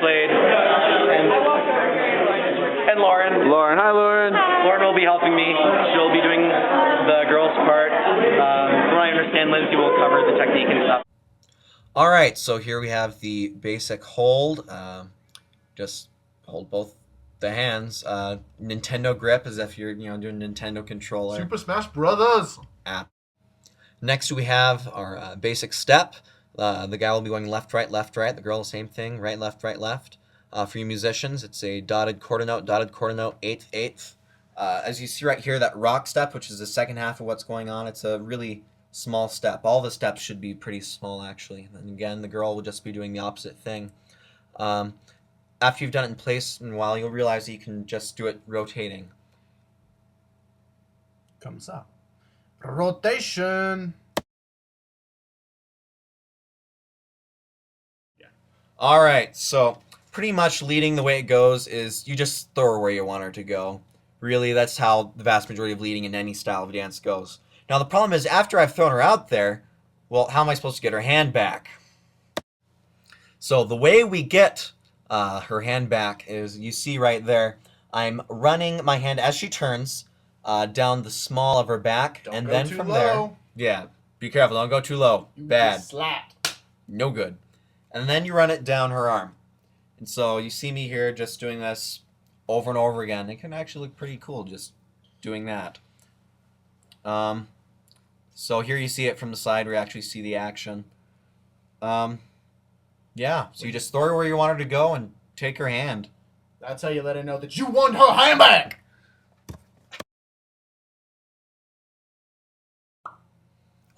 Slade, and Lauren. Lauren, hi Lauren. Lauren will be helping me. She'll be doing the girls' part. From what I understand, Lindsay will cover the technique and stuff. Alright, so here we have the basic hold. Just hold both the hands. Nintendo grip, as if you're doing a Nintendo controller. Super Smash Brothers app. Next we have our basic step. The guy will be going left, right, left, right. The girl, the same thing, right, left, right, left. For you musicians, it's a dotted quarter note, eighth, eighth. As you see right here, that rock step, which is the second half of what's going on, it's a really small step. All the steps should be pretty small, actually. And again, the girl will just be doing the opposite thing. After you've done it in place and while, you'll realize that you can just do it rotating. comes up. Rotation. Alright, so pretty much leading the way it goes is you just throw her where you want her to go. Really, that's how the vast majority of leading in any style of dance goes. Now the problem is, after I've thrown her out there, well, how am I supposed to get her hand back? So the way we get her hand back is, you see right there, I'm running my hand as she turns down the small of her back, Don't and go then too from low. there, yeah, be careful, don't go too low. Bad. Slapped. No good. And then you run it down her arm. And so you see me here just doing this over and over again. It can actually look pretty cool just doing that. So here you see it from the side where you actually see the action. Yeah, so you just throw her where you want her to go and take her hand. That's how you let her know that you want her hand back.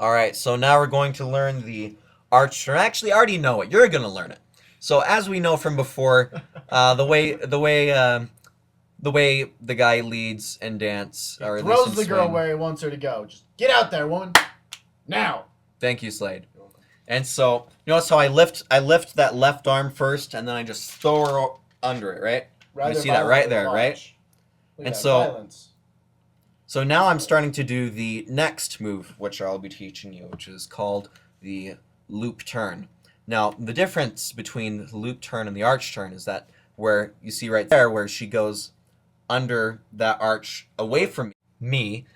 Alright, so now we're going to learn the arch turn. Actually, I already know it. You're going to learn it. So as we know from before, the way the guy leads in dance, or at least Throws in the girl swing. where he wants her to go. Just get out there, woman. Now. Thank you, Slade. And so, notice how I lift that left arm first, and then I just throw her under it, right? You see that right there, right? And so now I'm starting to do the next move, which I'll be teaching you, which is called the loop turn. Now, the difference between the loop turn and the arch turn is that where you see right there, where she goes under that arch away from me,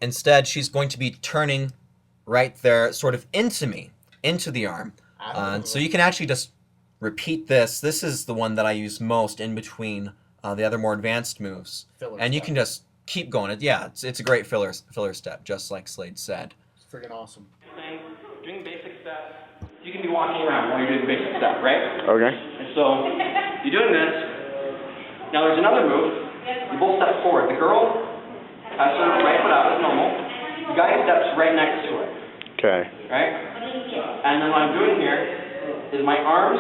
instead she's going to be turning right there sort of into me, into the arm. So you can actually just repeat this. This is the one that I use most in between the other more advanced moves. And you can just keep going. Yeah, it's a great filler step, just like Slade said. It's freaking awesome. Doing basic steps, you can be walking around while you're doing basic stuff, right? Okay. And so, you're doing this. Now there's another move. You both step forward. The girl has her right foot out as normal. The guy steps right next to her. Okay. Right? And then what I'm doing here is my arms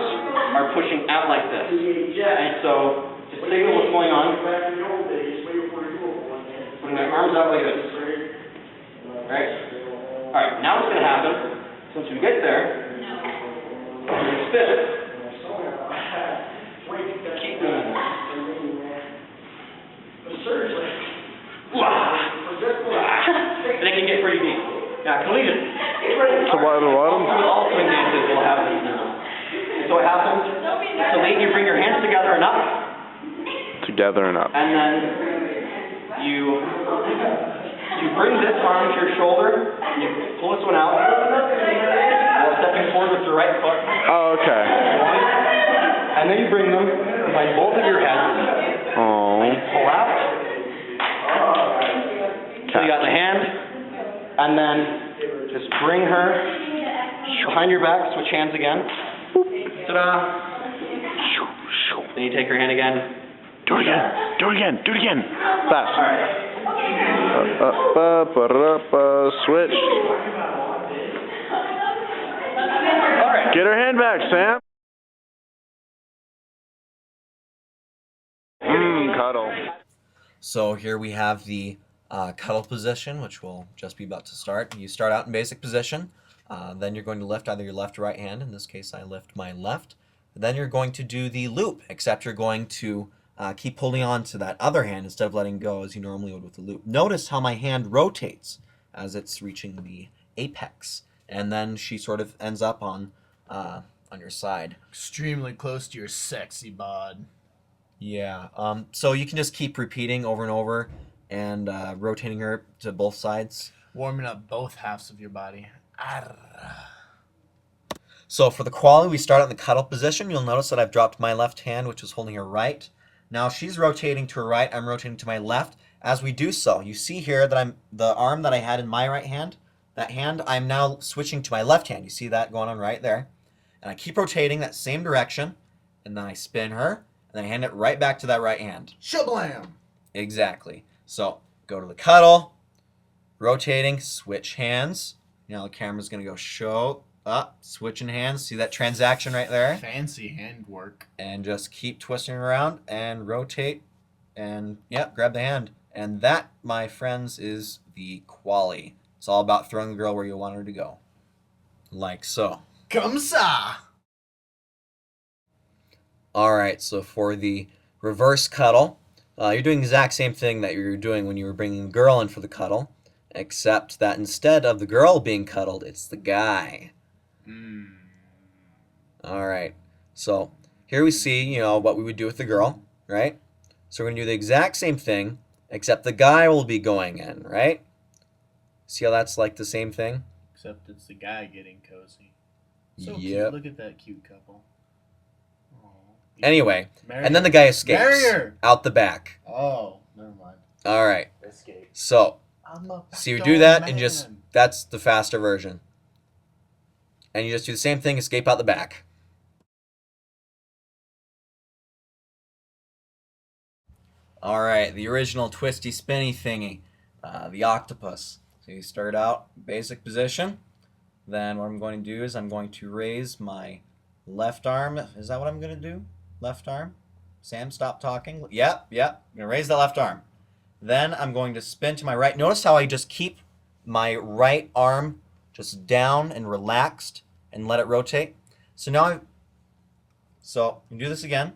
are pushing out like this. And so, to signal what's going on, putting my arms out like this. Right? Alright, now what's going to happen, since we get there, you spin it. Keep doing this. And it can get pretty deep. Now, collegiate. So what are the bottom? All swing dances will have this now. And so what happens, so late you bring your hands together and up. Together and up. And then you bring this arm to your shoulder, and you pull this one out, while stepping forward with your right foot. Oh, okay. And then you bring them behind both of your heads. Oh. And you pull out. So you got the hand, and then just bring her behind your back, switch hands again. Ta-da. Then you take her hand again. Do it again. Do it again. Do it again. Fast. All right. Switch. All right. Get her hand back, Sam. Cuddle. So here we have the cuddle position, which will just be about to start. You start out in basic position, then you're going to lift either your left or right hand. In this case, I lift my left. Then you're going to do the loop, except you're going to keep holding on to that other hand instead of letting go as you normally would with the loop. Notice how my hand rotates as it's reaching the apex, and then she sort of ends up on on your side. Extremely close to your sexy bod. Yeah. So you can just keep repeating over and over and rotating her to both sides. Warming up both halves of your body. Arr. So for the quality, we start in the cuddle position. You'll notice that I've dropped my left hand, which was holding her right. Now she's rotating to her right. I'm rotating to my left. As we do so, you see here that the arm that I had in my right hand, that hand, I'm now switching to my left hand. You see that going on right there. And I keep rotating that same direction, and then I spin her, and then I hand it right back to that right hand. Shablam! Exactly. So go to the cuddle, rotating, switch hands. Now the camera's going to go show up, switching hands. See that transaction right there? Fancy handwork. And just keep twisting around and rotate and, yep, grab the hand. And that, my friends, is the quali. It's all about throwing the girl where you want her to go. Like so. Come sa! Alright, so for the reverse cuddle, you're doing the exact same thing that you were doing when you were bringing the girl in for the cuddle, except that instead of the girl being cuddled, it's the guy. Alright, so here we see, what we would do with the girl, right? So we're going to do the exact same thing, except the guy will be going in, right? See how that's like the same thing? Except it's the guy getting cozy. So Yep. cute. Look at that cute couple. Aw. Anyway, Marry and then her. the guy escapes Marry her. out the back. Oh, never mind. Alright, Escape. so I'm a so you backdoor do that man. and that's the faster version. And you just do the same thing, escape out the back. Alright, the original twisty spinny thingy, the octopus. So you start out basic position. Then what I'm going to do is I'm going to raise my left arm. Is that what I'm going to do? Left arm? Sam, stop talking. Yep. I'm going to raise the left arm. Then I'm going to spin to my right. Notice how I just keep my right arm just down and relaxed and let it rotate. So now so you do this again.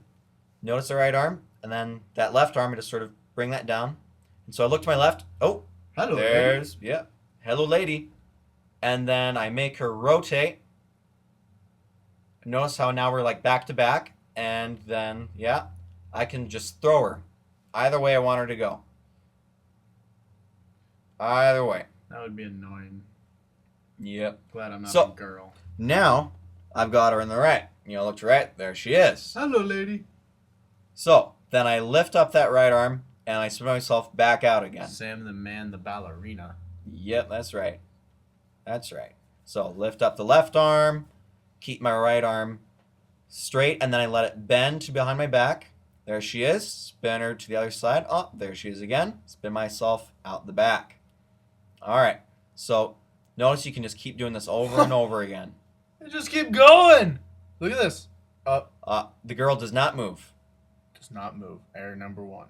Notice the right arm, and then that left arm, I just sort of bring that down. And so I look to my left. Oh, Hello, there's, yeah, hello lady. And then I make her rotate. Notice how now we're like back to back. And then, yeah, I can just throw her. Either way I want her to go. Either way. That would be annoying. Yep. Glad I'm not So- a girl. Now, I've got her in the right. Look to right. There she is. Hello, lady. So, then I lift up that right arm, and I spin myself back out again. Sam the man, the ballerina. Yep, that's right. That's right. So, lift up the left arm, keep my right arm straight, and then I let it bend to behind my back. There she is. Spin her to the other side. Oh, there she is again. Spin myself out the back. All right. So, notice you can just keep doing this over and over again. Just keep going. Look at this. The girl does not move. Does not move. Error number 1.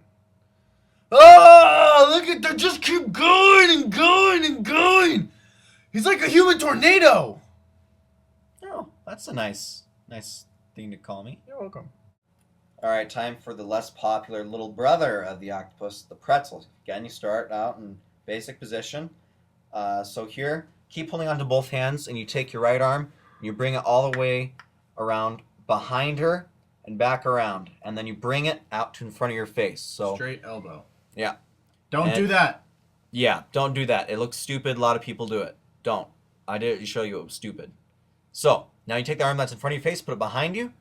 Oh, look at that. Just keep going and going and going. He's like a human tornado. Oh, that's a nice thing to call me. You're welcome. All right, time for the less popular little brother of the octopus, the pretzel. Again, you start out in basic position. So here, keep holding onto both hands, and you take your right arm, and you bring it all the way around behind her and back around, and then you bring it out to in front of your face. So Straight elbow. yeah, Don't And- do that. yeah, don't do that. It looks stupid. A lot of people do it. Don't. I did it to show you it was stupid. So now you take the arm that's in front of your face, put it behind you,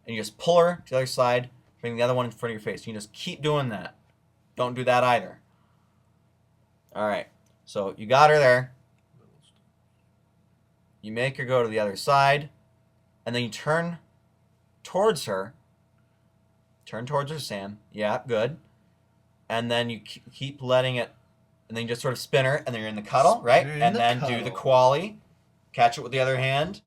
and you just pull her to the other side, bring the other one in front of your face. You just keep doing that. Don't do that either. All right. So you got her there. You make her go to the other side, and then you turn towards her. Turn towards her, Sam. Yeah, good. And then you keep letting it, and then you just sort of spin her, and then you're in the cuddle, right? Spin And the then do the cuddle. quali. Catch it with the other hand.